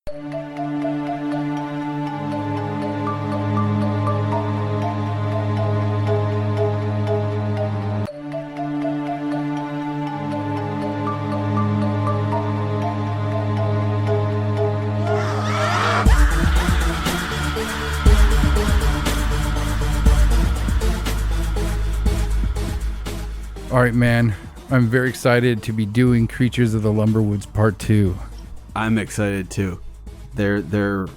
All right, man. I'm very excited to be doing Creatures of the Lumberwoods Part 2. I'm excited too. They're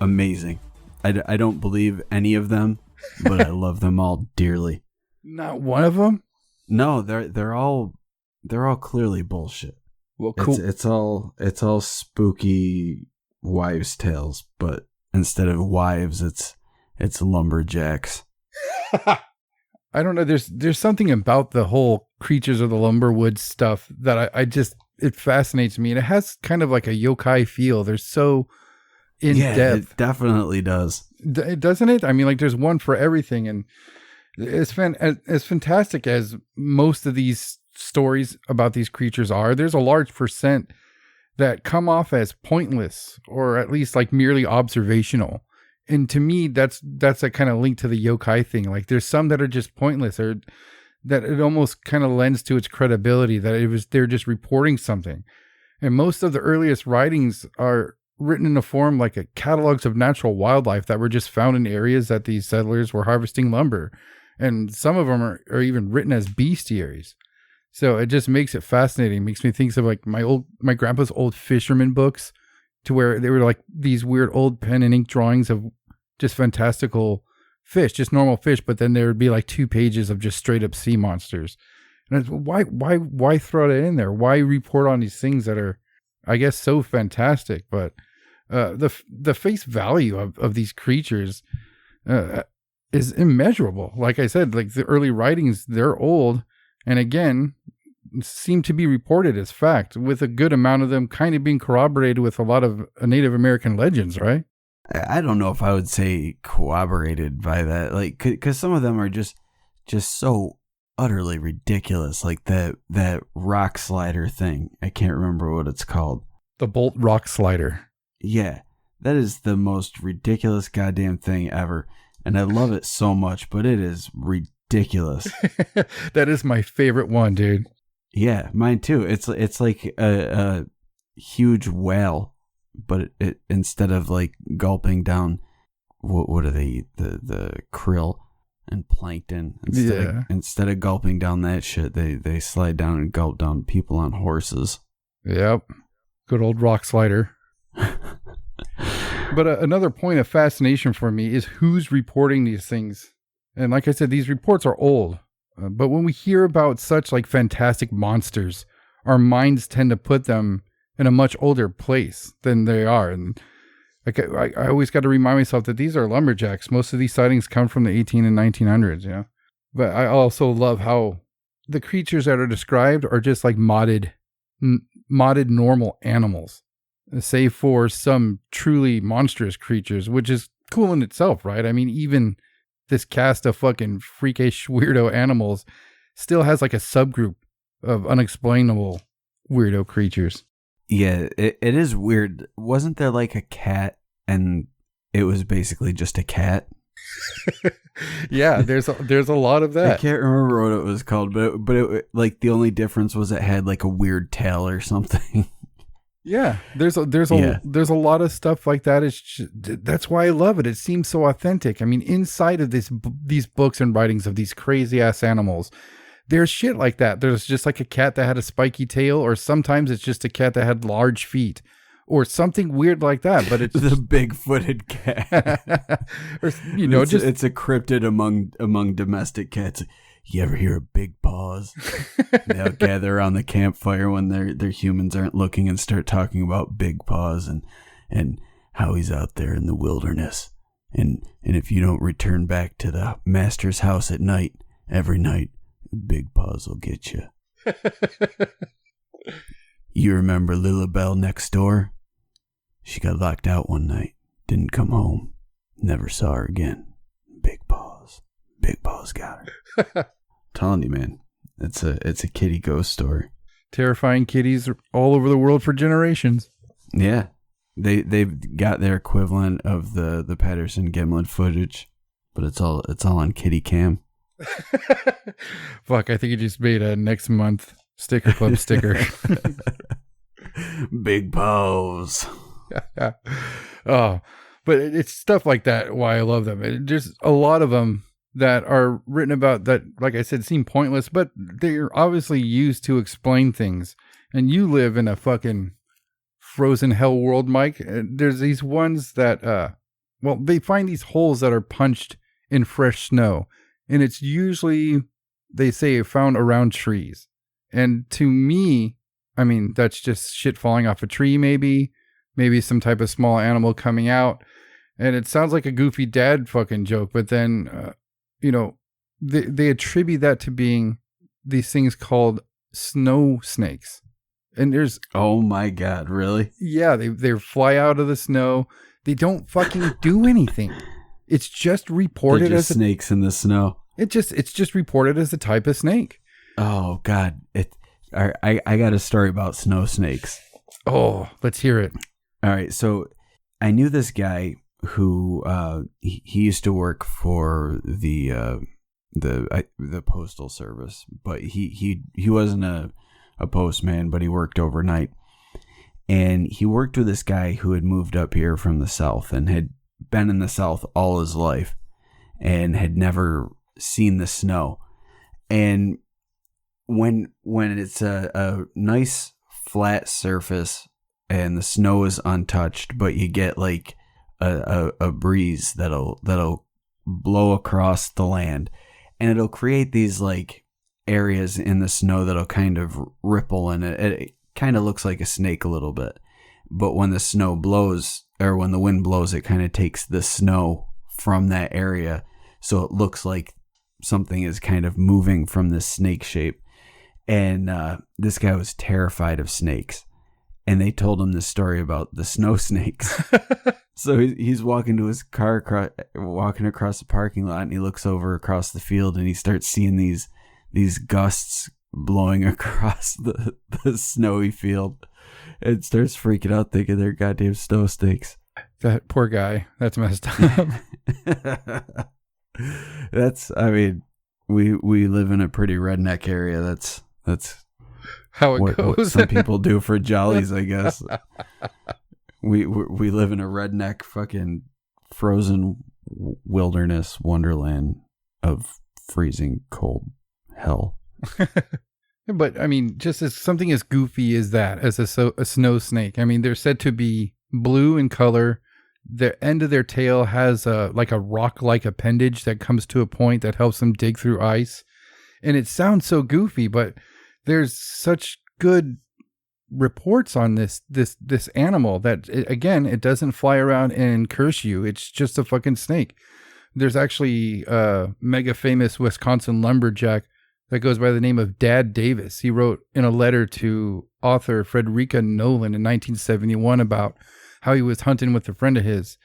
amazing. I don't believe any of them, but I love them all dearly. Not one of them? No, they're all clearly bullshit. Well, cool. It's all spooky wives' tales, but instead of wives, it's lumberjacks. I don't know. There's something about the whole Creatures of the Lumberwoods stuff that I just, it fascinates me. And it has kind of like a yokai feel. They're so in depth. It definitely does. Doesn't it? I mean, like there's one for everything. And as fantastic as most of these stories about these creatures are, there's a large percent that come off as pointless or at least like merely observational. And to me, that's a kind of link to the yokai thing. Like there's some that are just pointless, or that it almost kind of lends to its credibility that they're just reporting something. And most of the earliest writings are written in a form like a catalogs of natural wildlife that were just found in areas that these settlers were harvesting lumber. And some of them are even written as bestiaries. So it just makes it fascinating. It makes me think of like my grandpa's old fisherman books, to where they were like these weird old pen and ink drawings of just fantastical fish, just normal fish. But then there would be like 2 pages of just straight up sea monsters. And it's, why throw that in there? Why report on these things that are, I guess, so fantastic? But the face value of these creatures is immeasurable. Like I said, like the early writings, they're old. And again, seem to be reported as fact, with a good amount of them kind of being corroborated with a lot of Native American legends, right? I don't know if I would say corroborated by that, like, because some of them are just so utterly ridiculous, like that rock slider thing. I can't remember what it's called. The Bolt Rock Slider. Yeah, that is the most ridiculous goddamn thing ever, and I love it so much, but it is ridiculous. That is my favorite one, dude. Yeah, mine too. It's like a huge whale, but it instead of like gulping down, what do they eat? The krill and plankton. Instead of gulping down that shit, they slide down and gulp down people on horses. Yep, good old rock slider. But another point of fascination for me is who's reporting these things. And like I said, these reports are old. But when we hear about such like fantastic monsters, our minds tend to put them in a much older place than they are. And like I always got to remind myself that these are lumberjacks. Most of these sightings come from the 18 and 1900s, you know. But I also love how the creatures that are described are just like modded normal animals, save for some truly monstrous creatures, which is cool in itself, right? I mean, even this cast of fucking freakish weirdo animals still has like a subgroup of unexplainable weirdo creatures. Yeah, it is weird. Wasn't there like a cat and it was basically just a cat? Yeah, there's a lot of that. I can't remember what it was called, but it, like the only difference was it had like a weird tail or something. Yeah, there's a lot of stuff like that. That's why I love it. It seems so authentic. I mean, inside of these books and writings of these crazy ass animals, there's shit like that. There's just like a cat that had a spiky tail, or sometimes it's just a cat that had large feet, or something weird like that. But it's the big-footed cat. Or, you know, it's a cryptid among domestic cats. You ever hear of big paws? They'll gather around the campfire when their humans aren't looking and start talking about big paws and how he's out there in the wilderness. And if you don't return back to the master's house at night, every night, big paws will get you. You remember Lilibelle next door? She got locked out one night, didn't come home, never saw her again. Big paws got her. Telling you, man, it's a kitty ghost story. Terrifying kitties all over the world for generations. Yeah, they've got their equivalent of the Patterson Gimlin footage, but it's all on kitty cam. Fuck, I think you just made a next month sticker club sticker. Big paws. Oh, but it's stuff like that why I love them. There's a lot of them that are written about that, like I said, seem pointless, but they're obviously used to explain things. And you live in a fucking frozen hell world, Mike. There's these ones that, they find these holes that are punched in fresh snow. And it's usually, they say, found around trees. And to me, I mean, that's just shit falling off a tree, maybe some type of small animal coming out. And it sounds like a goofy dad fucking joke, but then, they attribute that to being these things called snow snakes. And there's... Oh my God, really? Yeah, they fly out of the snow. They don't fucking do anything. It's just reported as snakes in the snow. It's just reported as a type of snake. Oh God. I got a story about snow snakes. Oh, let's hear it. All right. So I knew this guy who he used to work for the postal service, but he wasn't a postman, but he worked overnight. And he worked with this guy who had moved up here from the South and had been in the South all his life and had never seen the snow. And when it's a nice flat surface and the snow is untouched, but you get like a breeze that'll blow across the land, and it'll create these like areas in the snow that'll kind of ripple, and it kind of looks like a snake a little bit. But when the snow blows, or when the wind blows, it kind of takes the snow from that area, so it looks like something is kind of moving from this snake shape. And this guy was terrified of snakes, and they told him this story about the snow snakes. So he's walking to his car, walking across the parking lot, and he looks over across the field, and he starts seeing these gusts blowing across the snowy field, and starts freaking out, thinking they're goddamn snow snakes. That poor guy. That's messed up. We live in a pretty redneck area. That's how it goes. What some people do for jollies, I guess. We live in a redneck fucking frozen wilderness wonderland of freezing cold hell. But I mean, just as something as goofy as that, as a snow snake. I mean, they're said to be blue in color. The end of their tail has a rock-like appendage that comes to a point that helps them dig through ice. And it sounds so goofy, but there's such good reports on this animal that it doesn't fly around and curse you. It's just a fucking snake. There's actually a mega famous Wisconsin lumberjack that goes by the name of Dad Davis. He wrote in a letter to author Frederica Nolan in 1971 about how he was hunting with a friend of his,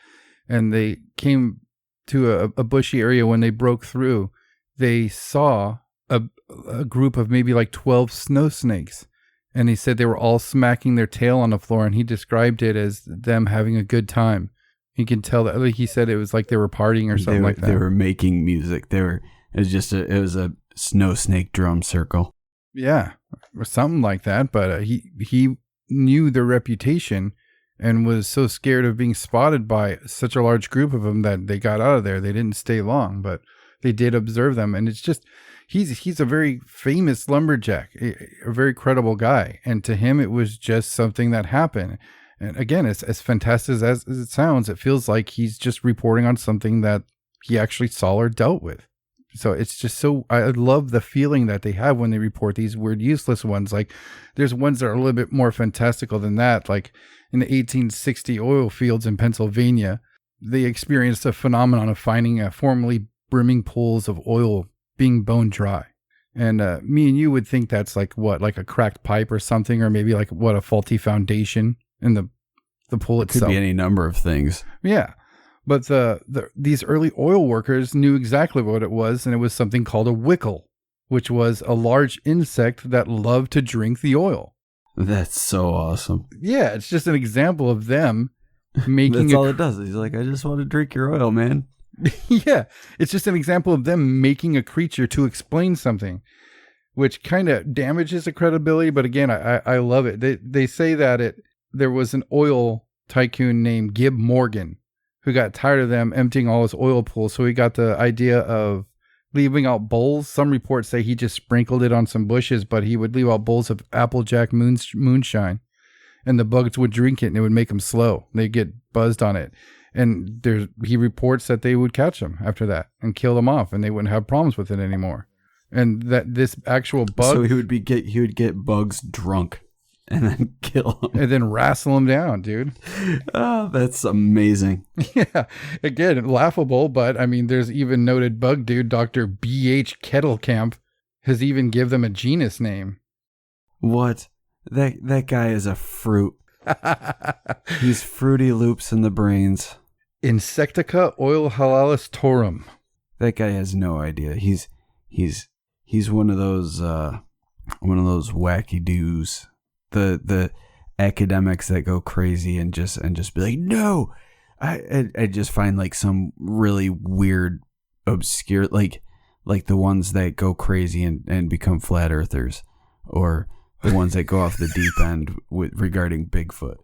and they came to a bushy area. When they broke through, they saw a group of maybe like 12 snow snakes, and he said they were all smacking their tail on the floor, and he described it as them having a good time. You can tell that, like he said, it was like they were partying or something like that. They were making music. It was a snow snake drum circle. Yeah, or something like that. But he knew their reputation and was so scared of being spotted by such a large group of them that they got out of there. They didn't stay long, but they did observe them. And it's just, he's a very famous lumberjack, a very credible guy. And to him, it was just something that happened. And again, as fantastic as it sounds, it feels like he's just reporting on something that he actually saw or dealt with. So it's just so, I love the feeling that they have when they report these weird, useless ones. Like there's ones that are a little bit more fantastical than that. Like in the 1860 oil fields in Pennsylvania, they experienced a phenomenon of finding formerly brimming pools of oil being bone dry. And me and you would think that's like what, like a cracked pipe or something, or maybe like what, a faulty foundation in the pool itself. Could be any number of things. Yeah. But these early oil workers knew exactly what it was, and it was something called a wickle, which was a large insect that loved to drink the oil. That's so awesome. Yeah, it's just an example of them making That's all it does. He's like, I just want to drink your oil, man. Yeah, it's just an example of them making a creature to explain something, which kind of damages the credibility. But again, I love it. They say that there was an oil tycoon named Gib Morgan who got tired of them emptying all his oil pools, so he got the idea of leaving out bowls. Some reports say he just sprinkled it on some bushes, but he would leave out bowls of Applejack moonshine, and the bugs would drink it, and it would make them slow. They'd get buzzed on it. And he reports that they would catch them after that and kill them off, and they wouldn't have problems with it anymore. And that this actual bug, so he would get bugs drunk and then kill them and then wrestle them down, dude. Oh, that's amazing. Yeah, again, laughable, but I mean, there's even noted bug dude Dr. B.H. Kettlecamp has even give them a genus name. What? That guy is a fruit. He's Fruity Loops in the brains. Insectica oilhalalistorum. That guy has no idea. He's one of those wacky doos. The academics that go crazy and just be like, no, I just find like some really weird, obscure, like the ones that go crazy and become flat earthers, or the ones that go off the deep end regarding Bigfoot.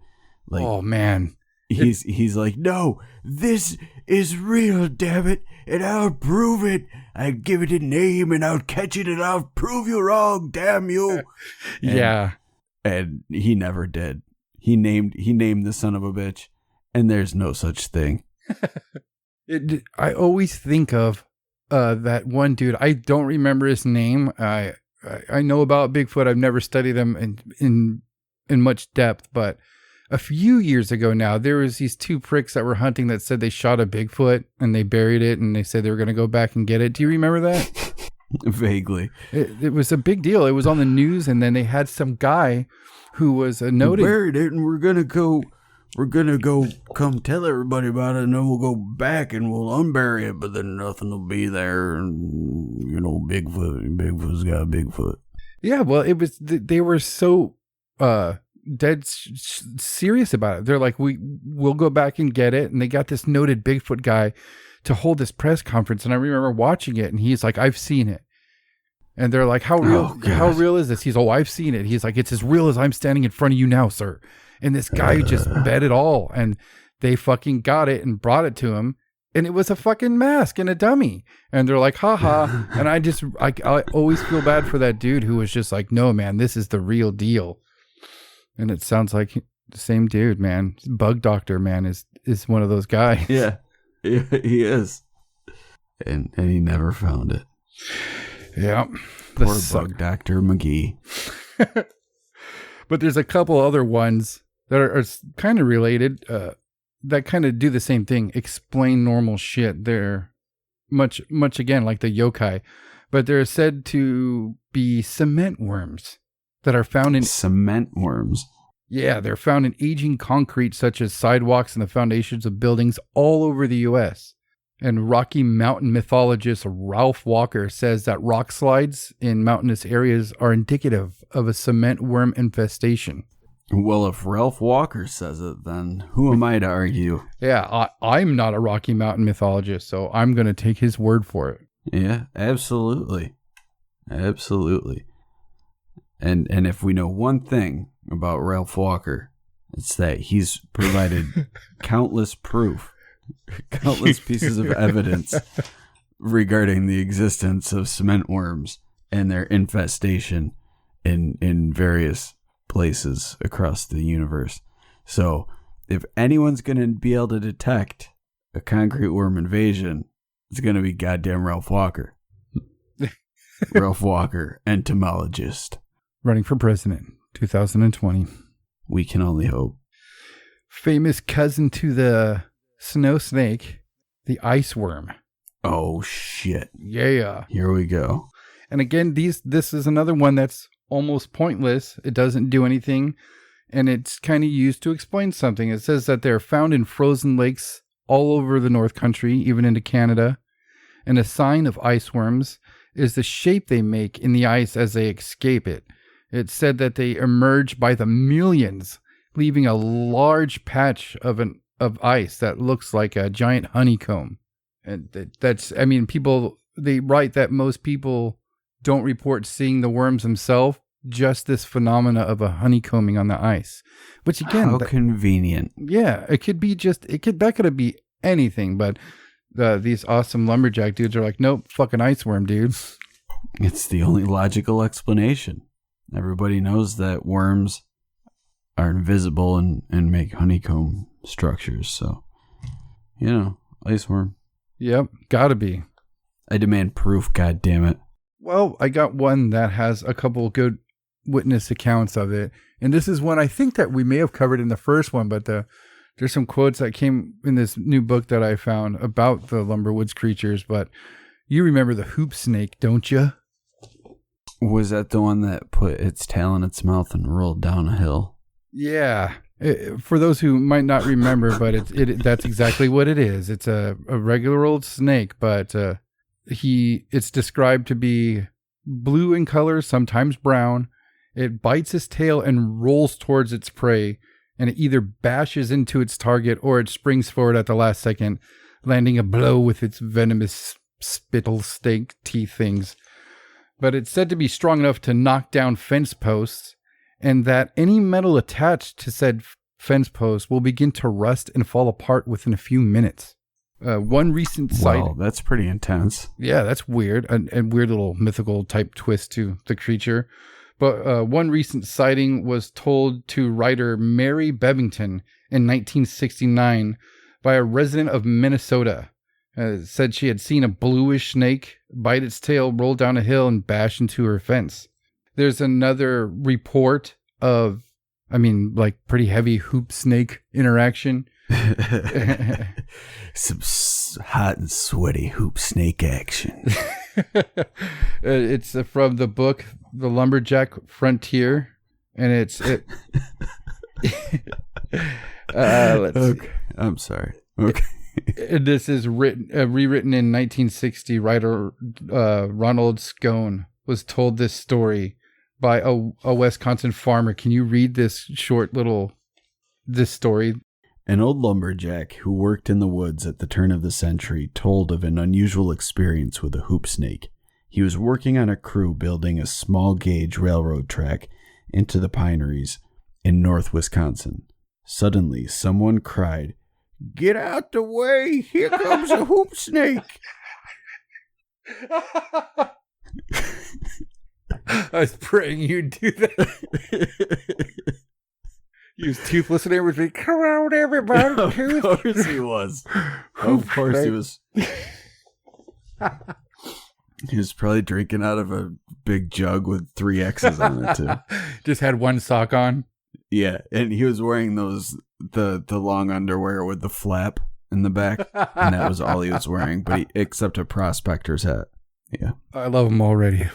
Like, oh man. He's like, no, this is real, damn it, and I'll prove it. I'll give it a name, and I'll catch it, and I'll prove you wrong, damn you. Yeah. And he never did. He named the son of a bitch, and there's no such thing. I always think of that one dude. I don't remember his name. I know about Bigfoot. I've never studied them in much depth, but a few years ago now, there was these two pricks that were hunting that said they shot a Bigfoot and they buried it, and they said they were going to go back and get it. Do you remember that? Vaguely. It was a big deal. It was on the news, and then they had some guy who was a noted. We buried it, and we're gonna go come tell everybody about it, and then we'll go back and we'll unbury it, but then nothing will be there, and Bigfoot's got a Bigfoot. Yeah, well, it was they were so dead serious about it. They're like, we'll go back and get it, and they got this noted Bigfoot guy to hold this press conference, and I remember watching it, and he's like, I've seen it. And they're like, how real is this? He's, I've seen it. He's like, it's as real as I'm standing in front of you now, sir. And this guy just bet it all, and they fucking got it and brought it to him, and it was a fucking mask and a dummy. And they're like, haha. And I always feel bad for that dude who was just like, no, man, this is the real deal. And it sounds like the same dude, man. Bug Doctor, man, is one of those guys. Yeah, he is. And he never found it. Yeah. Poor Bug Doctor McGee. But there's a couple other ones that are kind of related, that kind of do the same thing, explain normal shit. They're much again like the yokai, but they're said to be cement worms that are found in cement worms. Yeah, they're found in aging concrete such as sidewalks and the foundations of buildings all over the U.S. And Rocky Mountain mythologist Ralph Walker says that rock slides in mountainous areas are indicative of a cement worm infestation. Well, if Ralph Walker says it, then who am I to argue? Yeah, I'm not a Rocky Mountain mythologist, so I'm going to take his word for it. Yeah, absolutely. Absolutely. And if we know one thing about Ralph Walker, it's that he's provided countless pieces of evidence regarding the existence of cement worms and their infestation in various places across the universe. So if anyone's going to be able to detect a concrete worm invasion, it's going to be goddamn Ralph Walker. Ralph Walker, entomologist. Running for president, 2020. We can only hope. Famous cousin to the snow snake, the ice worm. Oh, shit. Yeah. Here we go. And again, this is another one that's almost pointless. It doesn't do anything, and it's kind of used to explain something. It says that they're found in frozen lakes all over the North Country, even into Canada. And a sign of ice worms is the shape they make in the ice as they escape it. It's said that they emerge by the millions, leaving a large patch of an of ice that looks like a giant honeycomb. And that's, I mean, they write that most people don't report seeing the worms themselves, just this phenomena of a honeycombing on the ice. Which again, how convenient. Yeah, that could be anything, but these awesome lumberjack dudes are like, nope, fucking ice worm, dude. It's the only logical explanation. Everybody knows that worms are invisible and make honeycomb structures. So, ice worm. Yep, gotta be. I demand proof, God damn it. Well, I got one that has a couple good witness accounts of it. And this is one I think that we may have covered in the first one, but there's some quotes that came in this new book that I found about the Lumberwoods creatures. But you remember the hoop snake, don't you? Was that the one that put its tail in its mouth and rolled down a hill? Yeah. For those who might not remember, but that's exactly what it is. It's a regular old snake, but it's described to be blue in color, sometimes brown. It bites its tail and rolls towards its prey, and it either bashes into its target or it springs forward at the last second, landing a blow with its venomous spittle stake teeth things. But it's said to be strong enough to knock down fence posts, and that any metal attached to said fence post will begin to rust and fall apart within a few minutes. One recent sighting. Wow, that's pretty intense. Yeah, that's weird. A weird little mythical type twist to the creature. But one recent sighting was told to writer Mary Bevington in 1969 by a resident of Minnesota. Said she had seen a bluish snake bite its tail, roll down a hill, and bash into her fence. There's another report of, pretty heavy hoop snake interaction. Some hot and sweaty hoop snake action. It's from the book The Lumberjack Frontier, and let's okay. see. I'm sorry. Okay. This is rewritten in 1960. Writer Ronald Scone was told this story by a Wisconsin farmer. Can you read this story? An old lumberjack who worked in the woods at the turn of the century told of an unusual experience with a hoop snake. He was working on a crew building a small gauge railroad track into the pineries in north Wisconsin. Suddenly, someone cried, "Get out the way! Here comes a hoop snake!" I was praying you'd do that. He was toothless and everything. Come out, everybody. Of course he was. Of course he was. He was probably drinking out of a big jug with 3 X's on it, too. Just had one sock on. Yeah, and he was wearing the long underwear with the flap in the back, and that was all he was wearing, except a prospector's hat. Yeah. I love him already.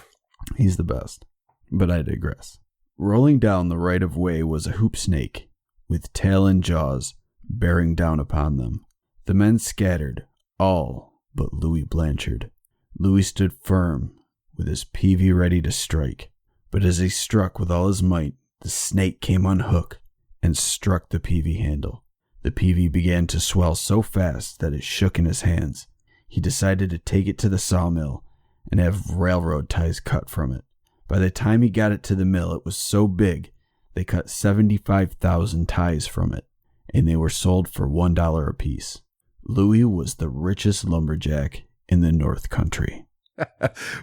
He's the best. But I digress. Rolling down the right of way was a hoop snake, with tail and jaws, bearing down upon them. The men scattered, all but Louis Blanchard. Louis stood firm, with his peavey ready to strike. But as he struck with all his might, the snake came unhooked and struck the peavey handle. The peavey began to swell so fast that it shook in his hands. He decided to take it to the sawmill and have railroad ties cut from it. By the time he got it to the mill, it was so big, they cut 75,000 ties from it, and they were sold for $1 apiece. Louis was the richest lumberjack in the North Country.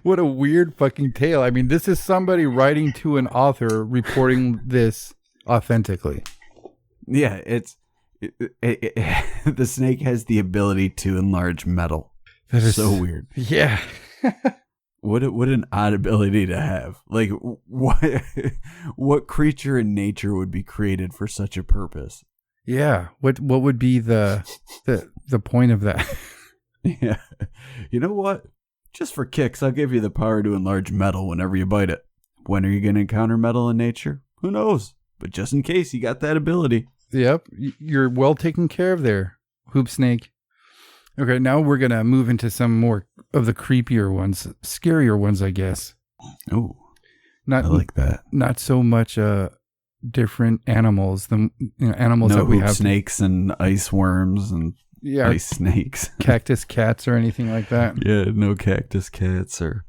What a weird fucking tale. I mean, this is somebody writing to an author reporting this authentically. Yeah, the snake has the ability to enlarge metal. That is so weird. Yeah. What an odd ability to have. Like, what creature in nature would be created for such a purpose? Yeah. What would be the point of that? Yeah. You know what? Just for kicks, I'll give you the power to enlarge metal whenever you bite it. When are you going to encounter metal in nature? Who knows? But just in case, you got that ability. Yep. You're well taken care of there, hoop snake. Okay, now we're going to move into some more of the creepier ones, scarier ones, I guess. Oh, I like that. Not so much different animals, animals that we have. Snakes and ice worms and ice snakes. Cactus cats or anything like that. Yeah, no cactus cats or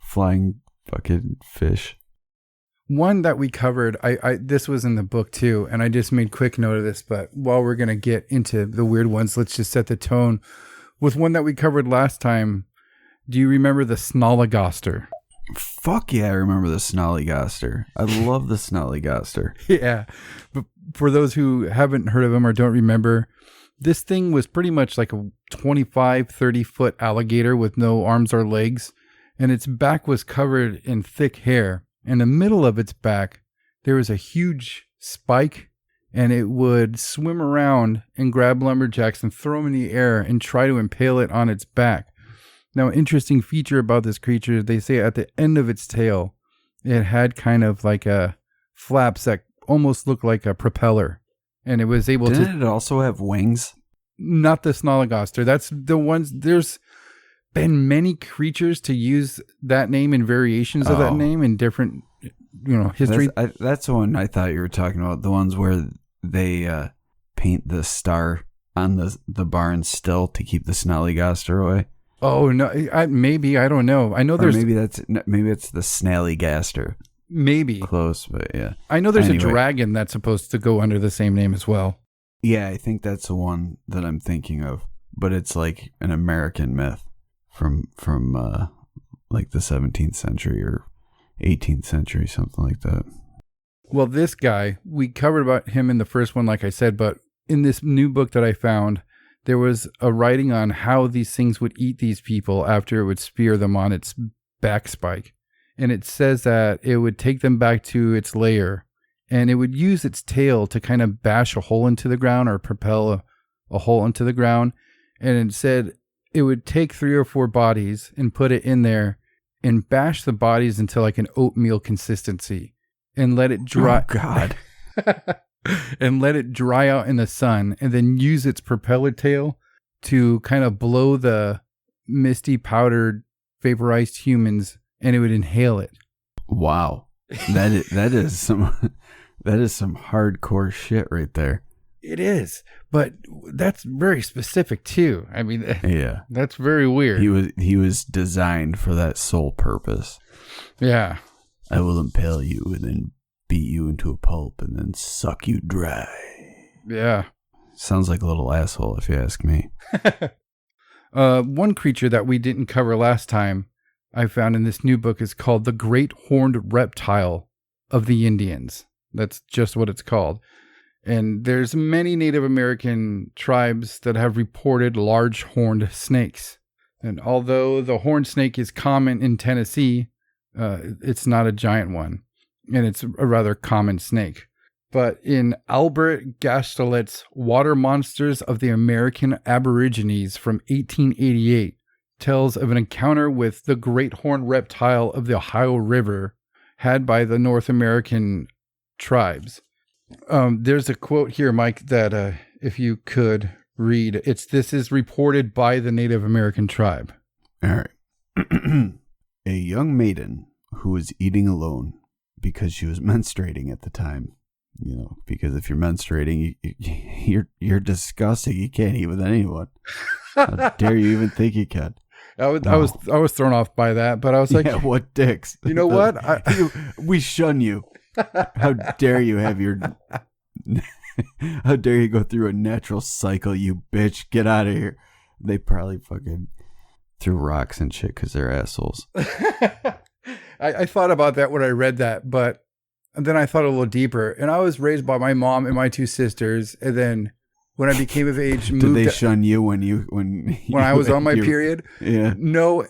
flying fucking fish. One that we covered, this was in the book too, and I just made quick note of this, but while we're going to get into the weird ones, let's just set the tone with one that we covered last time. Do you remember the Snollygoster? Fuck yeah, I remember the Snollygoster. I love the Snollygoster. Yeah, but for those who haven't heard of him or don't remember, this thing was pretty much like a 25, 30-foot alligator with no arms or legs, and its back was covered in thick hair. In the middle of its back, there was a huge spike, and it would swim around and grab lumberjacks and throw them in the air and try to impale it on its back. Now, an interesting feature about this creature, they say at the end of its tail, it had kind of like a flaps that almost looked like a propeller, and it was able Didn't it also have wings? Not the Snollygoster. That's the ones. There's been many creatures to use that name and variations of that name in different, history. That's the one I thought you were talking about. The ones where they paint the star on the barn still to keep the Snollygoster away. Oh no, maybe I don't know. I know there's maybe it's the Snallygaster. Maybe close, but yeah. I know there's a dragon that's supposed to go under the same name as well. Yeah, I think that's the one that I'm thinking of, but it's like an American myth from like the 17th century or 18th century, something like that. Well, this guy, we covered about him in the first one, like I said, but in this new book that I found, there was a writing on how these things would eat these people after it would spear them on its back spike. And it says that it would take them back to its lair, and it would use its tail to kind of bash a hole into the ground or propel a hole into the ground. And it said it would take 3 or 4 bodies and put it in there and bash the bodies until like an oatmeal consistency and let it dry. Oh, God. And let it dry out in the sun, and then use its propeller tail to kind of blow the misty powdered vaporized humans, and it would inhale it. Wow. That is some hardcore shit right there. It is, but that's very specific too. I mean, yeah, that's very weird. He was designed for that sole purpose. Yeah. I will impale you and then beat you into a pulp and then suck you dry. Yeah. Sounds like a little asshole if you ask me. One creature that we didn't cover last time I found in this new book is called the Great Horned Reptile of the Indians. That's just what it's called. And there's many Native American tribes that have reported large horned snakes. And although the horned snake is common in Tennessee, it's not a giant one. And it's a rather common snake. But in Albert Gastelet's Water Monsters of the American Aborigines from 1888, tells of an encounter with the great horned reptile of the Ohio River had by the North American tribes. There's a quote here, Mike, that if you could read, this is reported by the Native American tribe. All right. A young maiden who was eating alone because she was menstruating at the time. Because if you're menstruating, you're disgusting. You can't eat with anyone. How dare you even think you can? I was thrown off by that, but I was like, yeah, what dicks? You know what? We shun you. How dare you have your? How dare you go through a natural cycle, you bitch? Get out of here. They probably fucking threw rocks and shit because they're assholes. I thought about that when I read that, but then I thought a little deeper. And I was raised by my mom and my 2 sisters, and then when I became of age, did they shun you when I was on my period? Yeah. No,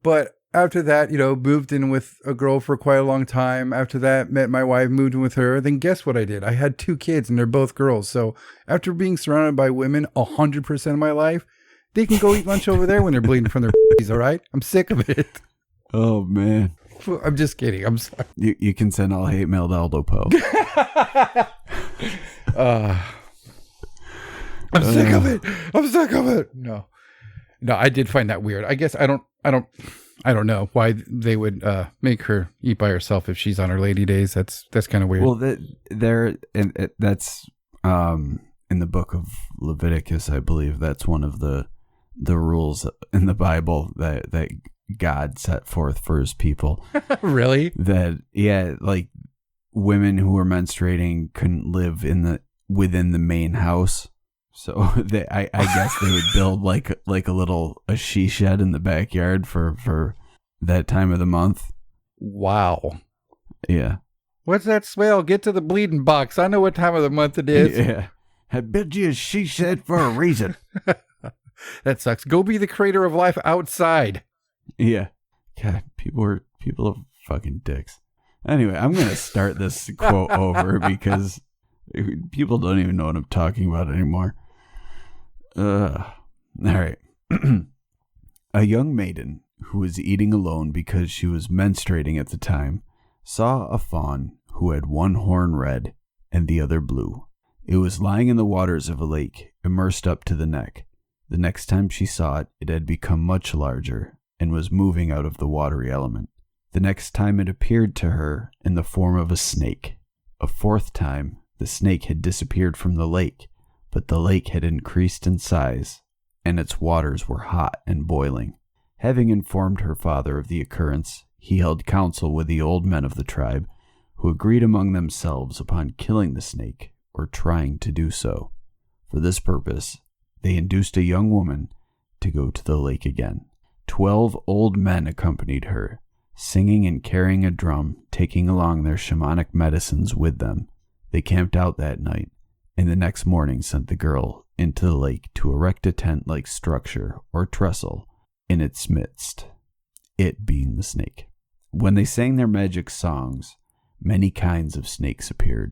but after that, moved in with a girl for quite a long time. After that, met my wife, moved in with her. Then guess what I did? I had 2 kids, and they're both girls. So after being surrounded by women 100% of my life, they can go eat lunch over there when they're bleeding from their all right? I'm sick of it. Oh, man. I'm just kidding. I'm sorry. You can send all hate mail to Aldo Poe. I'm sick of it. I'm sick of it. No, I did find that weird. I guess I don't I don't know why they would make her eat by herself if she's on her lady days. That's kind of weird. Well, that's in the book of Leviticus, I believe. That's one of the rules in the Bible that God set forth for his people. Really? That, yeah, like women who were menstruating couldn't live within the main house. So I guess they would build like a she shed in the backyard for that time of the month. Wow. Yeah. What's that smell? Get to the bleeding box. I know what time of the month it is. Yeah. I built you a she shed for a reason. That sucks. Go be the creator of life outside. Yeah. God, people are fucking dicks. Anyway, I'm going to start this quote over because people don't even know what I'm talking about anymore. All right. A young maiden who was eating alone because she was menstruating at the time saw a fawn who had one horn red and the other blue. It was lying in the waters of a lake, immersed up to the neck. The next time she saw it, it had become much larger and was moving out of the watery element. The next time it appeared to her in the form of a snake. A fourth time, the snake had disappeared from the lake, but the lake had increased in size, and its waters were hot and boiling. Having informed her father of the occurrence, he held counsel with the old men of the tribe, who agreed among themselves upon killing the snake, or trying to do so. For this purpose, they induced a young woman to go to the lake again. 12 old men accompanied her, singing and carrying a drum, taking along their shamanic medicines with them. They camped out that night, and the next morning sent the girl into the lake to erect a tent-like structure or trestle in its midst, it being the snake. When they sang their magic songs, many kinds of snakes appeared,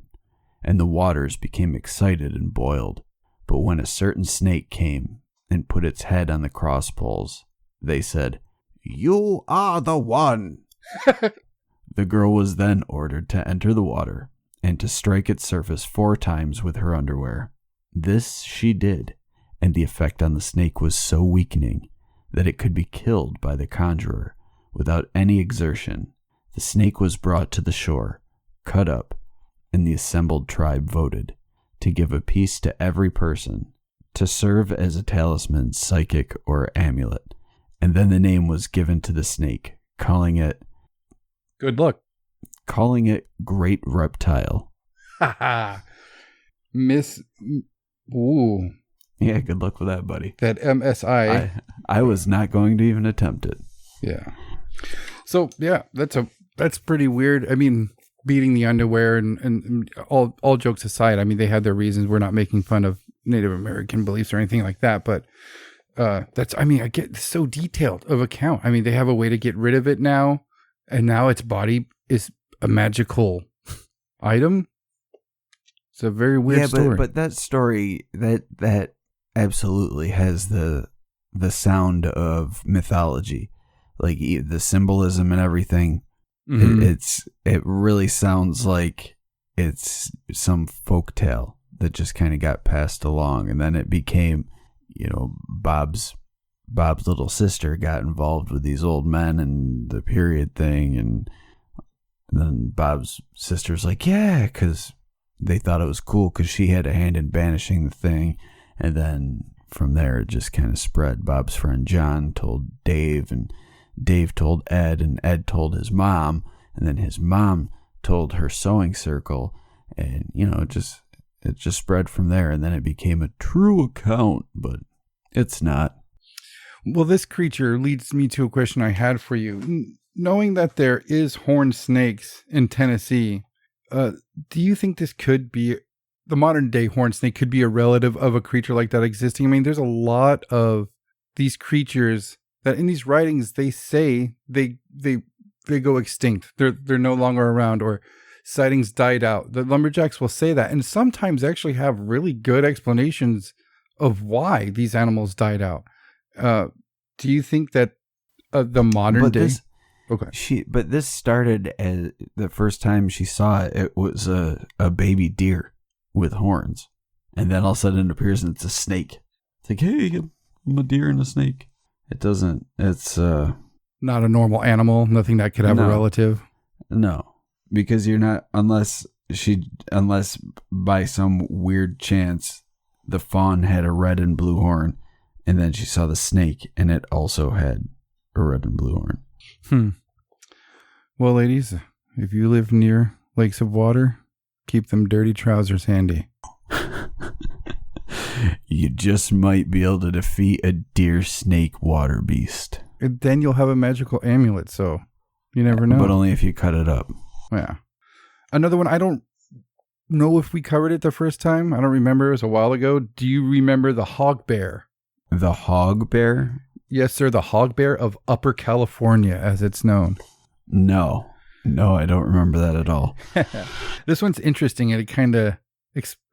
and the waters became excited and boiled. But when a certain snake came and put its head on the cross poles, they said, "You are the one." The girl was then ordered to enter the water and to strike its surface 4 times with her underwear. This she did, and the effect on the snake was so weakening that it could be killed by the conjurer without any exertion. The snake was brought to the shore, cut up, and the assembled tribe voted to give a piece to every person to serve as a talisman, psychic, or amulet. And then the name was given to the snake, calling it Good luck. Great Reptile. Ha ha. Miss. Ooh. Yeah, good luck with that, buddy. That MSI. I was not going to even attempt it. Yeah. So yeah, that's pretty weird. I mean, beating the underwear and all jokes aside, I mean, they had their reasons. We're not making fun of Native American beliefs or anything like that, but I get so detailed of account. I mean, they have a way to get rid of it now, and now its body is a magical item. It's a very weird story. But that story that absolutely has the sound of mythology, like the symbolism and everything. Mm-hmm. It really sounds like it's some folk tale that just kind of got passed along, and then it became, Bob's little sister got involved with these old men and the period thing, and then Bob's sister's like, yeah, because they thought it was cool because she had a hand in banishing the thing, and then from there it just kind of spread. Bob's friend John told Dave, and Dave told Ed, and Ed told his mom, and then his mom told her sewing circle, and it just spread from there, and then it became a true account, but it's not. Well, this creature leads me to a question I had for you. Knowing that there is horned snakes in Tennessee, do you think this could be the modern day horned snake could be a relative of a creature like that existing? I mean, there's a lot of these creatures that in these writings they say they go extinct. They're no longer around, or sightings died out. The lumberjacks will say that, and sometimes actually have really good explanations of why these animals died out. Do you think that the modern day? But this started as the first time she saw it. It was a baby deer with horns, and then all of a sudden it appears and it's a snake. It's like, hey, I'm a deer and a snake. It doesn't. It's Not a normal animal. Nothing that could have a relative. No, because you're not, unless by some weird chance the fawn had a red and blue horn, and then she saw the snake and it also had a red and blue horn. Well, ladies, if you live near lakes of water, keep them dirty trousers handy. You just might be able to defeat a deer snake water beast. And then you'll have a magical amulet, so you never know. But only if you cut it up. Yeah. Another one, I don't know if we covered it the first time. I don't remember. It was a while ago. Do you remember the hog bear? The hog bear? Yes, sir. The hog bear of Upper California, as it's known. No, I don't remember that at all. This one's interesting, and it kind of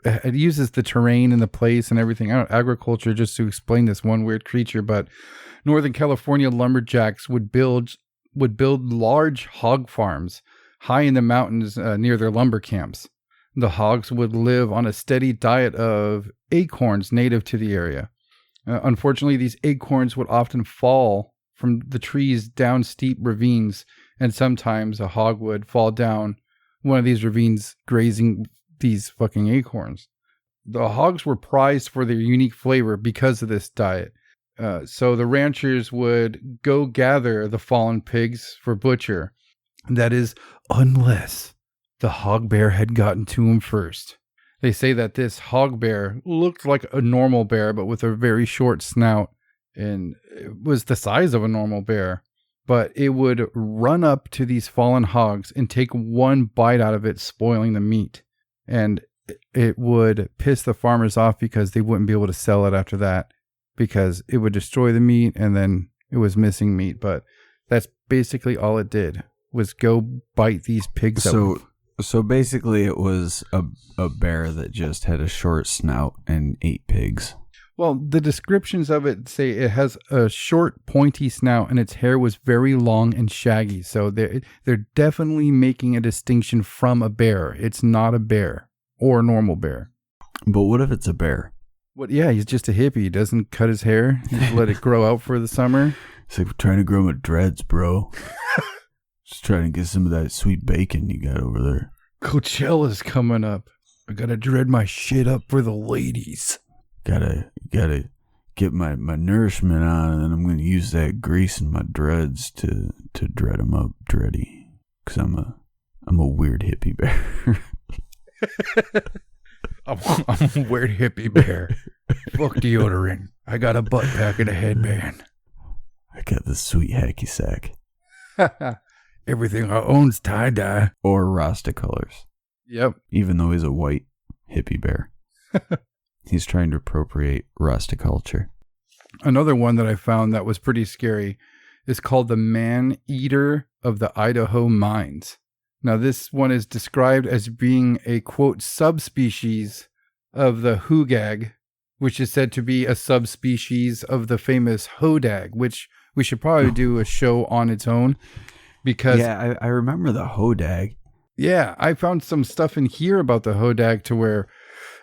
it uses the terrain and the place and everything. Agriculture just to explain this one weird creature. But Northern California lumberjacks would build large hog farms high in the mountains near their lumber camps. The hogs would live on a steady diet of acorns native to the area. Unfortunately, these acorns would often fall from the trees down steep ravines, and sometimes a hog would fall down one of these ravines grazing these fucking acorns. The hogs were prized for their unique flavor because of this diet. So the ranchers would go gather the fallen pigs for butcher. That is, unless the hog bear had gotten to him first. They say that this hog bear looked like a normal bear, but with a very short snout, and it was the size of a normal bear. But it would run up to these fallen hogs and take one bite out of it, spoiling the meat. And it would piss the farmers off because they wouldn't be able to sell it after that, because it would destroy the meat and then it was missing meat. But that's basically all it did, was go bite these pigs. So basically it was a bear that just had a short snout and ate pigs. Well, the descriptions of it say it has a short, pointy snout and its hair was very long and shaggy. So they're definitely making a distinction from a bear. It's not a bear or a normal bear. But what if it's a bear? What? Yeah, he's just a hippie. He doesn't cut his hair. He just let it grow out for the summer. It's like, we're trying to grow my dreads, bro. Just trying to get some of that sweet bacon you got over there. Coachella's coming up. I gotta dread my shit up for the ladies. Gotta get my nourishment on, and then I'm gonna use that grease in my dreads to dread them up dready. Cause I'm a weird hippie bear. I'm a weird hippie bear. Fuck deodorant. I got a butt pack and a headband. I got the sweet hacky sack. Everything I own's tie-dye. Or Rasta colors. Yep. Even though he's a white hippie bear. He's trying to appropriate Rasta culture. Another one that I found that was pretty scary is called the man-eater of the Idaho mines. Now, this one is described as being a, quote, subspecies of the hoogag, which is said to be a subspecies of the famous hodag, which we should probably do a show on its own. Because yeah, I remember the hodag. Yeah, I found some stuff in here about the hodag to where,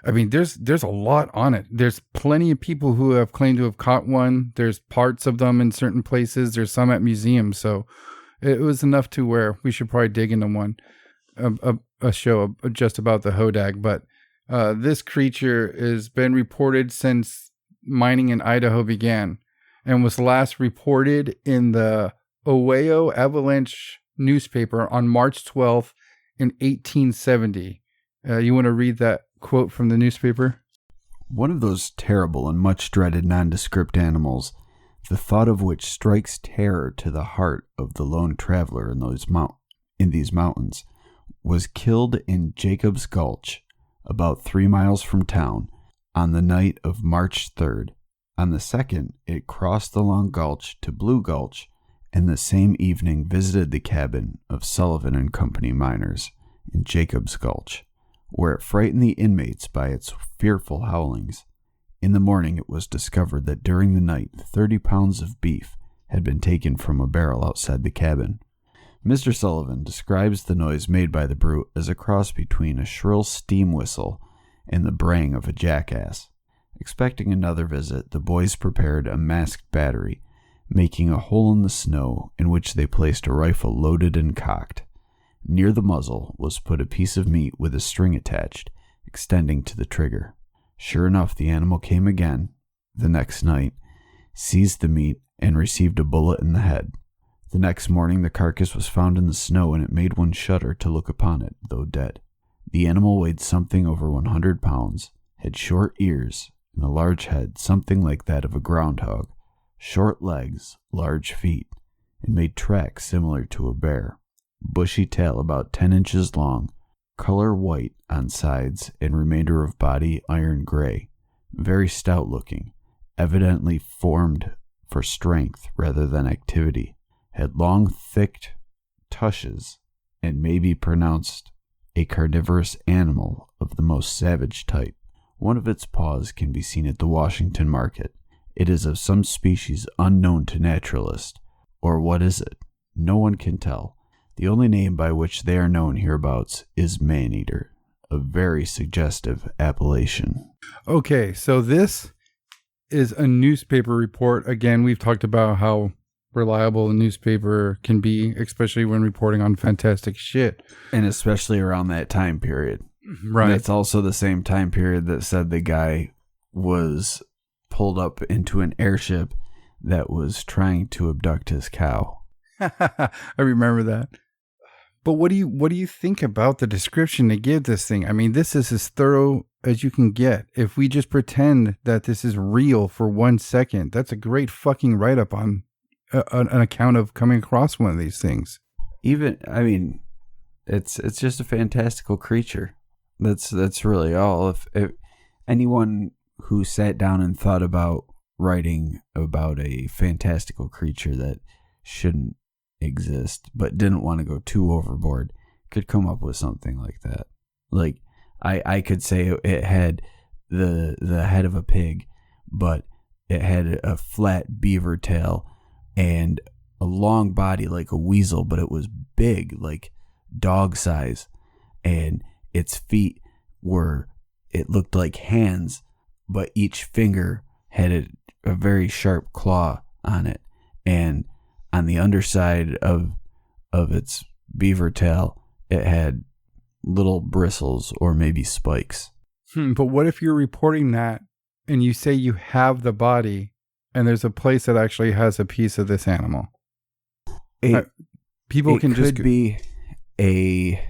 I mean, there's a lot on it. There's plenty of people who have claimed to have caught one. There's parts of them in certain places. There's some at museums. So it was enough to where we should probably dig into one, a show just about the hodag. But this creature has been reported since mining in Idaho began, and was last reported in the Ohio Avalanche newspaper on March 12th in 1870. You want to read that quote from the newspaper? One of those terrible and much dreaded nondescript animals, the thought of which strikes terror to the heart of the lone traveler in these mountains, was killed in Jacob's Gulch, about 3 miles from town, on the night of March 3rd. On the 2nd, it crossed the Long Gulch to Blue Gulch, and the same evening visited the cabin of Sullivan and Company miners in Jacob's Gulch, where it frightened the inmates by its fearful howlings. In the morning it was discovered that during the night 30 pounds of beef had been taken from a barrel outside the cabin. Mr. Sullivan describes the noise made by the brute as a cross between a shrill steam whistle and the braying of a jackass. Expecting another visit, the boys prepared a masked battery, making a hole in the snow in which they placed a rifle loaded and cocked. Near the muzzle was put a piece of meat with a string attached, extending to the trigger. Sure enough, the animal came again the next night, seized the meat, and received a bullet in the head. The next morning, the carcass was found in the snow, and it made one shudder to look upon it, though dead. The animal weighed something over 100 pounds, had short ears, and a large head, something like that of a groundhog, short legs, large feet, and made tracks similar to a bear. Bushy tail about 10 inches long, color white on sides, and remainder of body iron gray. Very stout looking, evidently formed for strength rather than activity. Had long, thick tushes, and may be pronounced a carnivorous animal of the most savage type. One of its paws can be seen at the Washington market. It is of some species unknown to naturalists, or what is it? No one can tell. The only name by which they are known hereabouts is man-eater, a very suggestive appellation. Okay, so this is a newspaper report. Again, we've talked about how reliable a newspaper can be, especially when reporting on fantastic shit. And especially around that time period. Right. That's also the same time period that said the guy was pulled up into an airship that was trying to abduct his cow. I remember that. But what do you think about the description they give this thing? I mean, this is as thorough as you can get. If we just pretend that this is real for 1 second, that's a great fucking write-up on an account of coming across one of these things. It's just a fantastical creature. That's really all. If anyone who sat down and thought about writing about a fantastical creature that shouldn't exist but didn't want to go too overboard could come up with something like that. Like I could say it had the head of a pig, but it had a flat beaver tail and a long body like a weasel, but it was big, like dog size, and its feet it looked like hands, but each finger had a very sharp claw on it, and on the underside of its beaver tail, it had little bristles or maybe spikes. But what if you're reporting that and you say you have the body and there's a place that actually has a piece of this animal? People can just be a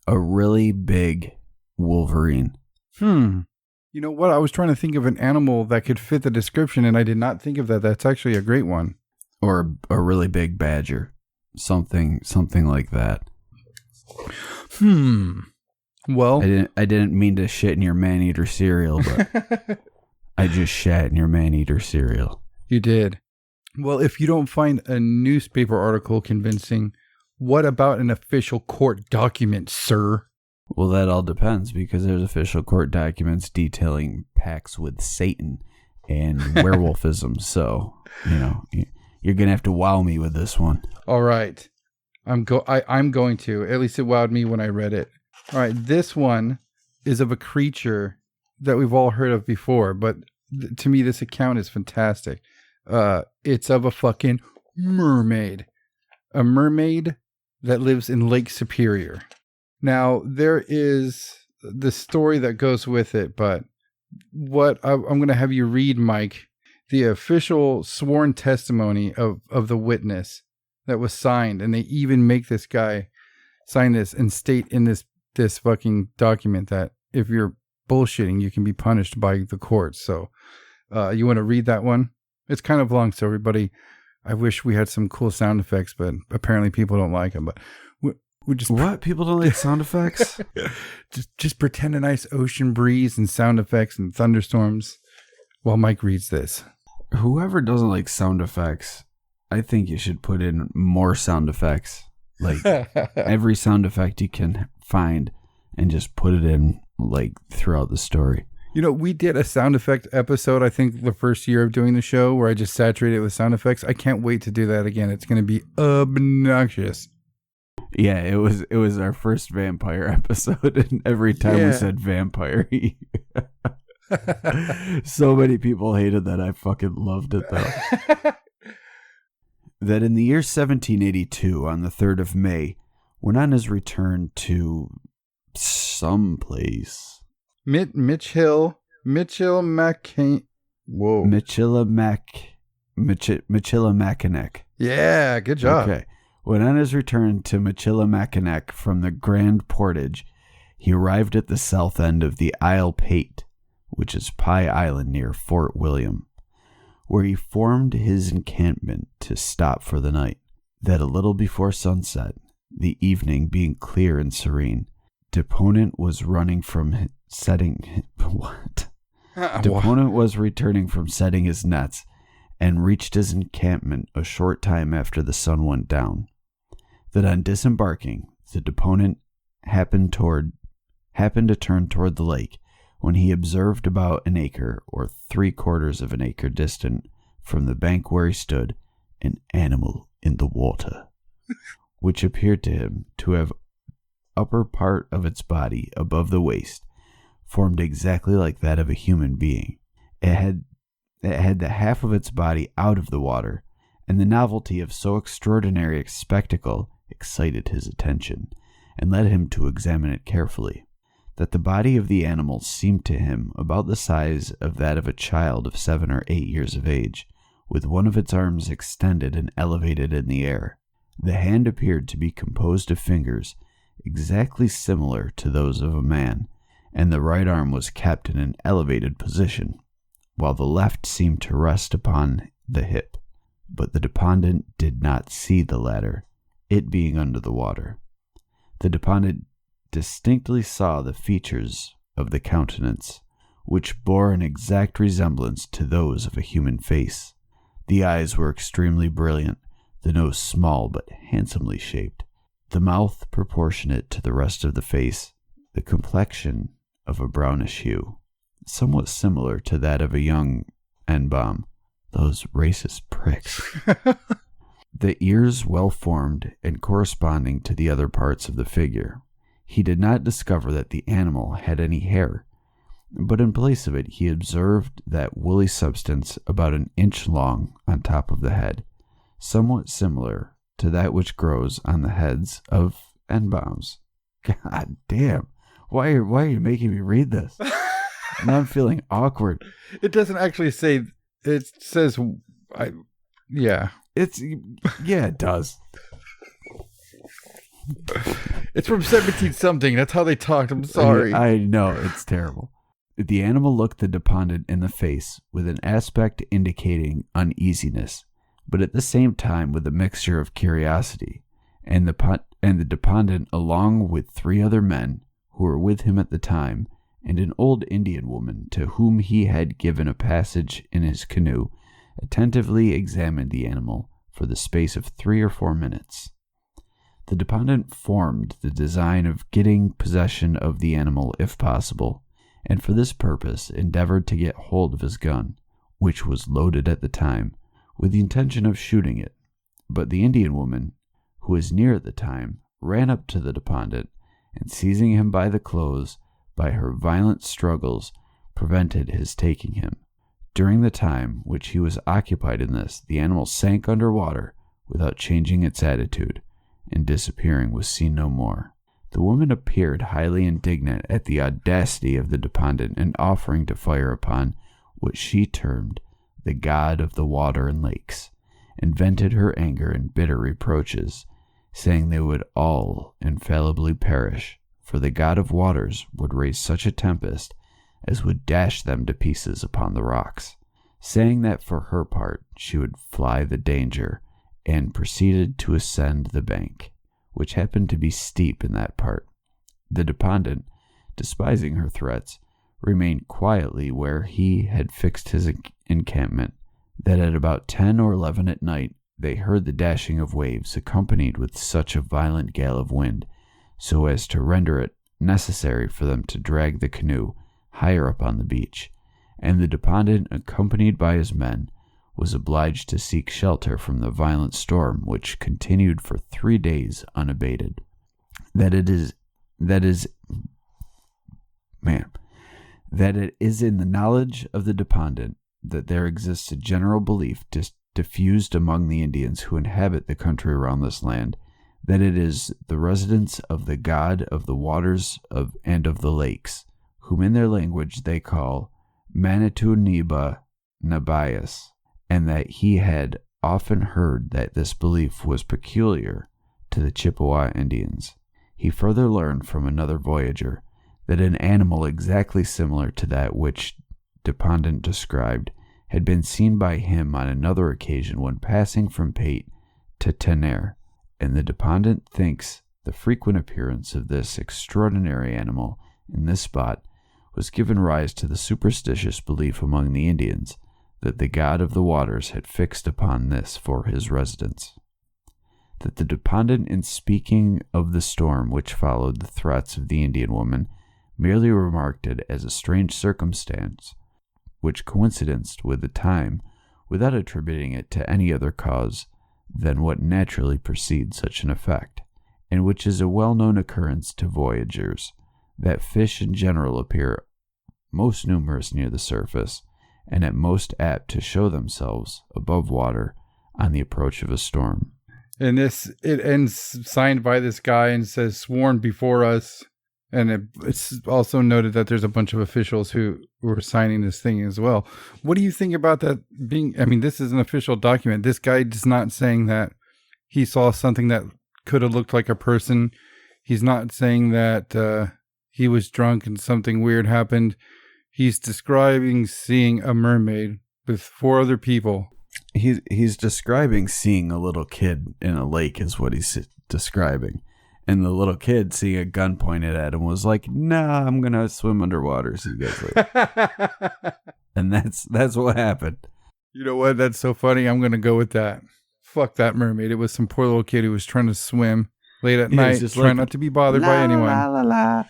really big Wolverine. You know what? I was trying to think of an animal that could fit the description, and I did not think of that. That's actually a great one. Or a really big badger. Something like that. Well, I didn't mean to shit in your man-eater cereal, but I just shat in your man-eater cereal. You did. Well, if you don't find a newspaper article convincing, what about an official court document, sir? Well, that all depends, because there's official court documents detailing pacts with Satan and werewolfism. So, you're going to have to wow me with this one. All right. I'm going to. At least it wowed me when I read it. All right. This one is of a creature that we've all heard of before, but to me, this account is fantastic. It's of a fucking mermaid. A mermaid that lives in Lake Superior. Now, there is the story that goes with it, but what I'm going to have you read, Mike, the official sworn testimony of the witness that was signed, and they even make this guy sign this and state in this fucking document that if you're bullshitting, you can be punished by the courts. So, you want to read that one? It's kind of long, so everybody, I wish we had some cool sound effects, but apparently people don't like them, but we just what? People don't like sound effects? just pretend a nice ocean breeze and sound effects and thunderstorms while Mike reads this. Whoever doesn't like sound effects, I think you should put in more sound effects. Like every sound effect you can find and just put it in like throughout the story. We did a sound effect episode, I think the first year of doing the show, where I just saturated it with sound effects. I can't wait to do that again. It's going to be obnoxious. Yeah, it was our first vampire episode, and every time we said vampire, So many people hated that. I fucking loved it, though. That in the year 1782, on the 3rd of May, when on his return to someplace... Michilimackinac. Whoa. Michilimackinac. Yeah, good job. Okay. When on his return to Michilimackinac from the Grand Portage, he arrived at the south end of the Isle Pate, which is Pie Island near Fort William, where he formed his encampment to stop for the night. That a little before sunset, the evening being clear and serene, Deponent was running from setting... What? Deponent was returning from setting his nets and reached his encampment a short time after the sun went down. That on disembarking, the deponent happened to turn toward the lake when he observed about an acre or 3/4 of an acre distant from the bank where he stood an animal in the water, which appeared to him to have upper part of its body above the waist formed exactly like that of a human being. It had the half of its body out of the water, and the novelty of so extraordinary a spectacle excited his attention, and led him to examine it carefully. That the body of the animal seemed to him about the size of that of a child of 7 or 8 years of age, with one of its arms extended and elevated in the air. The hand appeared to be composed of fingers exactly similar to those of a man, and the right arm was kept in an elevated position, while the left seemed to rest upon the hip. But the deponent did not see the latter, it being under the water. The deponent distinctly saw the features of the countenance, which bore an exact resemblance to those of a human face. The eyes were extremely brilliant, the nose small but handsomely shaped, the mouth proportionate to the rest of the face, the complexion of a brownish hue, somewhat similar to that of a young Enbom. Those racist pricks. The ears well formed and corresponding to the other parts of the figure. He did not discover that the animal had any hair, but in place of it he observed that woolly substance about an inch long on top of the head, somewhat similar to that which grows on the heads of Enboms. God damn. Why are you making me read this? Now I'm feeling awkward. It doesn't actually say. It says, yeah. It does. It's from 17 something. That's how they talked. I'm sorry. I know, it's terrible. The animal looked the deponent in the face with an aspect indicating uneasiness, but at the same time with a mixture of curiosity, and the deponent, along with 3 other men who were with him at the time, and an old Indian woman to whom he had given a passage in his canoe, attentively examined the animal for the space of 3 or 4 minutes. The deponent formed the design of getting possession of the animal if possible, and for this purpose endeavored to get hold of his gun, which was loaded at the time, with the intention of shooting it. But the Indian woman, who was near at the time, ran up to the deponent, and seizing him by the clothes, by her violent struggles, prevented his taking him. During the time which he was occupied in this, the animal sank under water without changing its attitude, and disappearing was seen no more. The woman appeared highly indignant at the audacity of the deponent in offering to fire upon what she termed the god of the water and lakes, and vented her anger in bitter reproaches, saying they would all infallibly perish, for the god of waters would raise such a tempest as would dash them to pieces upon the rocks, saying that for her part she would fly the danger, and proceeded to ascend the bank, which happened to be steep in that part. The deponent, despising her threats, remained quietly where he had fixed his encampment. That at about 10 or 11 at night they heard the dashing of waves, accompanied with such a violent gale of wind, so as to render it necessary for them to drag the canoe higher up on the beach, and the deponent, accompanied by his men, was obliged to seek shelter from the violent storm which continued for 3 days unabated. That that it is in the knowledge of the dependent that there exists a general belief diffused among the Indians who inhabit the country around this land, that it is the residence of the god of the waters and of the lakes, whom in their language they call Manitou Nabias, and that he had often heard that this belief was peculiar to the Chippewa Indians. He further learned from another voyager that an animal exactly similar to that which dependent described had been seen by him on another occasion when passing from Pate to Tener, and the dependent thinks the frequent appearance of this extraordinary animal in this spot was given rise to the superstitious belief among the Indians that the god of the waters had fixed upon this for his residence. That the dependent, in speaking of the storm which followed the threats of the Indian woman, merely remarked it as a strange circumstance which coincided with the time, without attributing it to any other cause than what naturally precedes such an effect, and which is a well-known occurrence to voyagers, that fish in general appear most numerous near the surface, and at most apt to show themselves above water on the approach of a storm. And it ends signed by this guy and says sworn before us. And it's also noted that there's a bunch of officials who were signing this thing as well. What do you think about that being? I mean, this is an official document. This guy is not saying that he saw something that could have looked like a person. He's not saying that he was drunk and something weird happened. He's describing seeing a mermaid with 4 other people. He's describing seeing a little kid in a lake is what he's describing. And the little kid, seeing a gun pointed at him, was like, "Nah, I'm gonna swim underwater." See you guys later. And that's what happened. You know what? That's so funny. I'm gonna go with that. Fuck that mermaid. It was some poor little kid who was trying to swim late at night, trying not to be bothered by anyone. La la la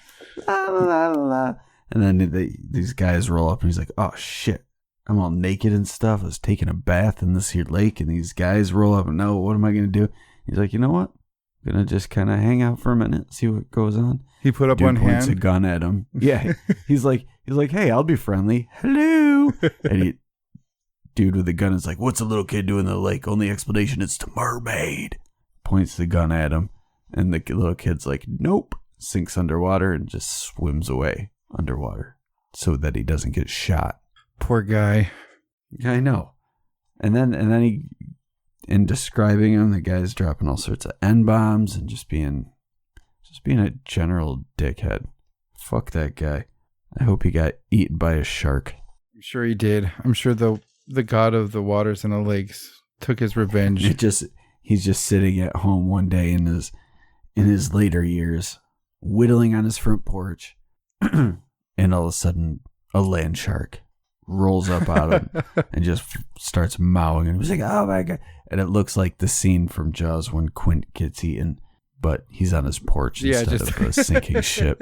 la la la la. And then these guys roll up, and he's like, "Oh shit, I'm all naked and stuff. I was taking a bath in this here lake, and these guys roll up, and no, what am I gonna do?" He's like, "You know what? Gonna just kind of hang out for a minute, see what goes on." He put up Dude one points hand. a gun at him. Yeah, he's like, "Hey, I'll be friendly. Hello." And dude with the gun is like, "What's a little kid doing in the lake? Only explanation, it's the mermaid." Points the gun at him, and the little kid's like, "Nope." Sinks underwater and just swims away underwater so that he doesn't get shot. Poor guy. Yeah, I know. And then he. In describing him, the guy's dropping all sorts of N-bombs and just being a general dickhead. Fuck that guy. I hope he got eaten by a shark. I'm sure he did. I'm sure the god of the waters and the lakes took his revenge. He's just sitting at home one day in his later years, whittling on his front porch, and all of a sudden a land shark rolls up out of him and just starts mowing, and he's like, "Oh my god!" And it looks like the scene from Jaws when Quint gets eaten, but he's on his porch instead of a sinking ship.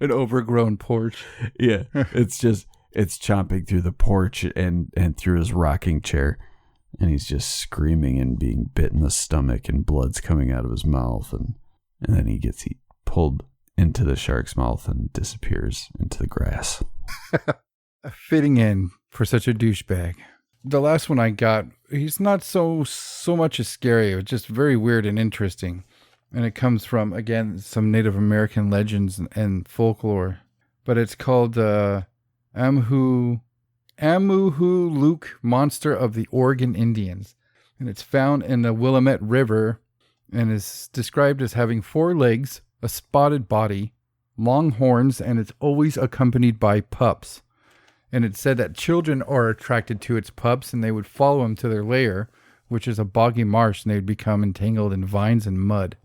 An overgrown porch. Yeah, it's chomping through the porch and through his rocking chair, and he's just screaming and being bit in the stomach, and blood's coming out of his mouth, and then he gets pulled into the shark's mouth and disappears into the grass. A fitting end for such a douchebag. The last one I got, he's not so much as scary. It was just very weird and interesting. And it comes from, again, some Native American legends and folklore. But it's called Amuhu Luke, monster of the Oregon Indians. And it's found in the Willamette River and is described as having 4 legs, a spotted body, long horns, and it's always accompanied by pups. And it said that children are attracted to its pups, and they would follow him to their lair, which is a boggy marsh, and they would become entangled in vines and mud.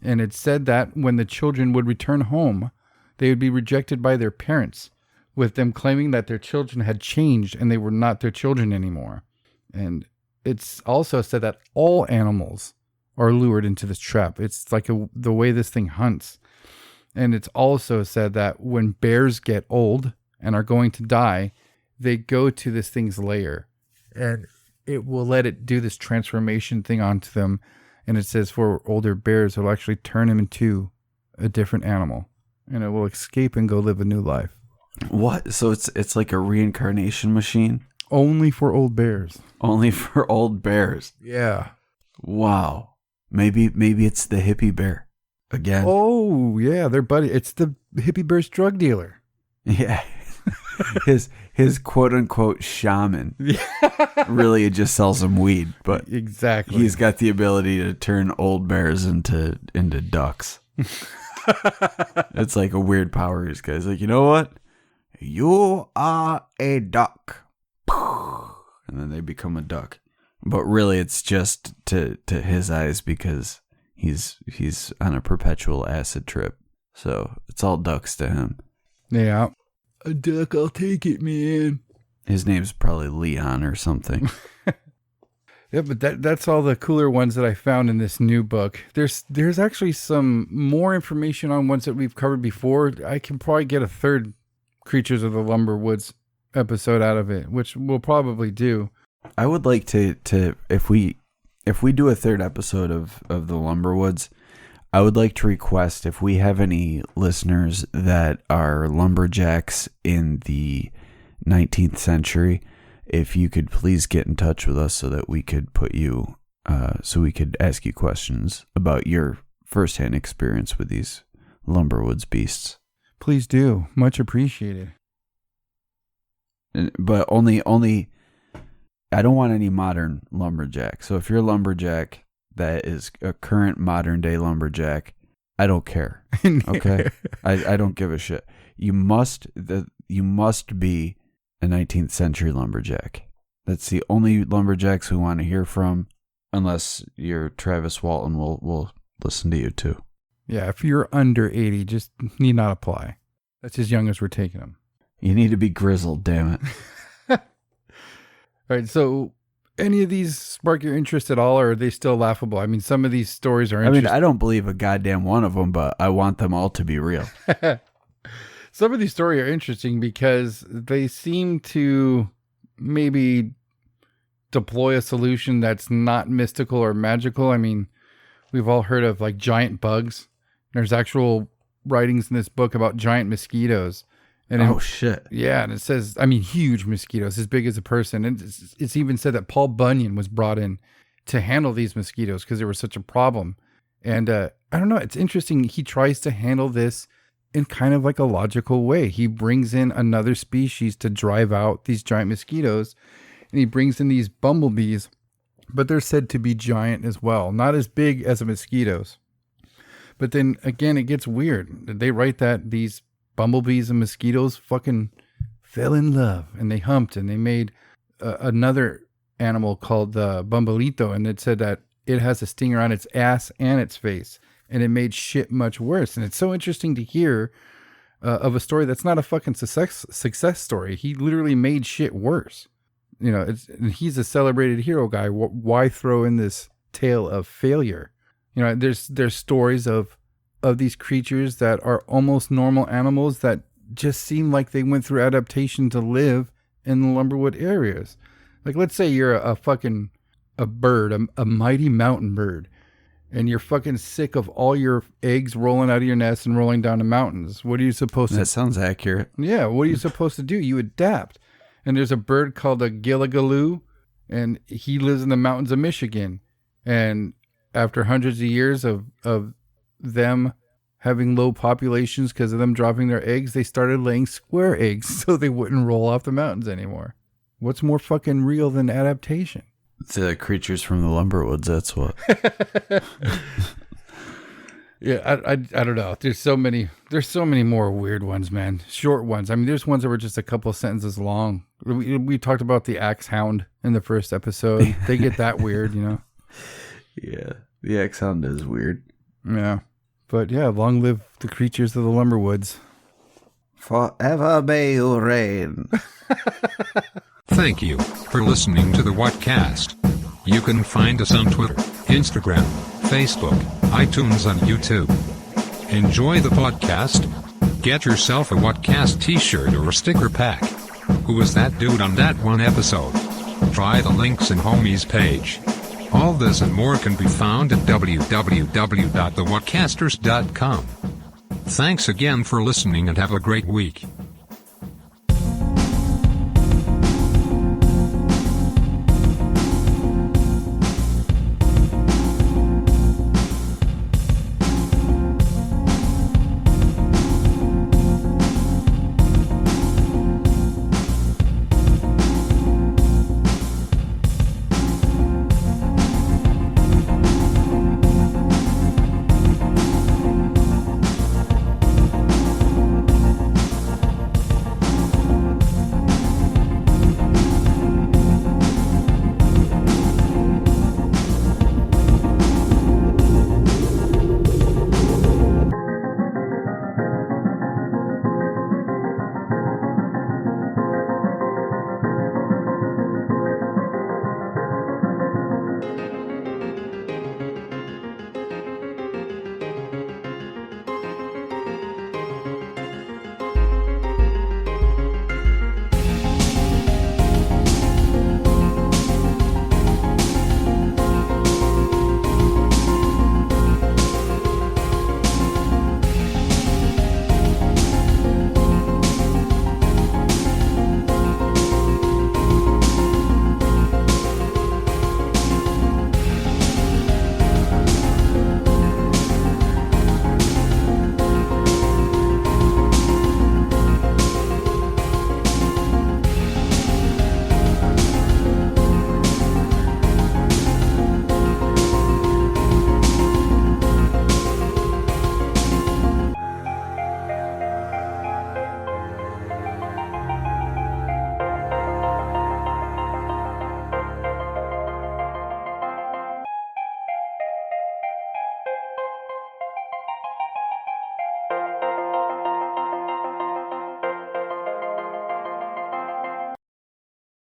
And it said that when the children would return home, they would be rejected by their parents, with them claiming that their children had changed and they were not their children anymore. And it's also said that all animals are lured into this trap. It's like the way this thing hunts. And it's also said that when bears get old and are going to die, they go to this thing's lair and it will let it do this transformation thing onto them. And it says for older bears, it'll actually turn them into a different animal and it will escape and go live a new life. What? So it's like a reincarnation machine? Only for old bears. Only for old bears. Yeah. Wow. Maybe it's the hippie bear again. Oh, yeah, they're buddy. It's the hippie bear's drug dealer. Yeah. his quote unquote shaman. Really, it just sells him weed, but exactly. He's got the ability to turn old bears into ducks. It's like a weird power. This guy's like, you know what? You are a duck. And then they become a duck. But really, it's just to his eyes because he's on a perpetual acid trip. So it's all ducks to him. Yeah. A duck, I'll take it, man. His name's probably Leon or something. Yeah, but that's all the cooler ones that I found in this new book. There's actually some more information on ones that we've covered before. I can probably get a third Creatures of the Lumberwoods episode out of it, which we'll probably do. I would like to if we do a third episode of the Lumberwoods, I would like to request if we have any listeners that are lumberjacks in the 19th century, if you could please get in touch with us so that we could so we could ask you questions about your firsthand experience with these Lumberwoods beasts. Please do. Much appreciated. But only I don't want any modern lumberjack. So if you're a lumberjack that is a current modern day lumberjack, I don't care. Okay? I don't give a shit. You must be a 19th century lumberjack. That's the only lumberjacks we want to hear from, unless you're Travis Walton. We'll listen to you too. Yeah, if you're under 80, just need not apply. That's as young as we're taking them. You need to be grizzled, damn it. All right, so any of these spark your interest at all, or are they still laughable? I mean, some of these stories are interesting. I mean, I don't believe a goddamn one of them, but I want them all to be real. Some of these stories are interesting because they seem to maybe deploy a solution that's not mystical or magical. I mean, we've all heard of like giant bugs. There's actual writings in this book about giant mosquitoes. And shit. Yeah, and it says, I mean, huge mosquitoes, as big as a person. And it's even said that Paul Bunyan was brought in to handle these mosquitoes because they were such a problem. And I don't know, it's interesting. He tries to handle this in kind of like a logical way. He brings in another species to drive out these giant mosquitoes, and he brings in these bumblebees, but they're said to be giant as well, not as big as the mosquitoes. But then again, it gets weird. They write that these bumblebees and mosquitoes fucking fell in love, and they humped, and they made another animal called the bumbleito, and it said that it has a stinger on its ass and its face, and it made shit much worse. And it's so interesting to hear of a story that's not a fucking success story. He literally made shit worse. You know, he's a celebrated hero guy. Why throw in this tale of failure? You know, there's stories of these creatures that are almost normal animals that just seem like they went through adaptation to live in the Lumberwood areas. Like, let's say you're a bird, a mighty mountain bird, and you're fucking sick of all your eggs rolling out of your nest and rolling down the mountains. What are you supposed to do? That sounds accurate. Yeah, what are you supposed to do? You adapt. And there's a bird called a gilligaloo, and he lives in the mountains of Michigan. And after hundreds of years of them having low populations because of them dropping their eggs, they started laying square eggs so they wouldn't roll off the mountains anymore. What's more fucking real than adaptation? The creatures from the Lumberwoods, that's what. Yeah, I don't know. There's so many more weird ones, man. Short ones. I mean, there's ones that were just a couple of sentences long. We talked about the axe hound in the first episode. They get that weird, you know? Yeah, the axe hound is weird. Yeah. But yeah, long live the creatures of the Lumberwoods. Forever may you reign. Thank you for listening to the Whatcast. You can find us on Twitter, Instagram, Facebook, iTunes, and YouTube. Enjoy the podcast. Get yourself a Whatcast t-shirt or a sticker pack. Who was that dude on that one episode? Try the links in Homie's page. All this and more can be found at www.thewhatcasters.com. Thanks again for listening and have a great week.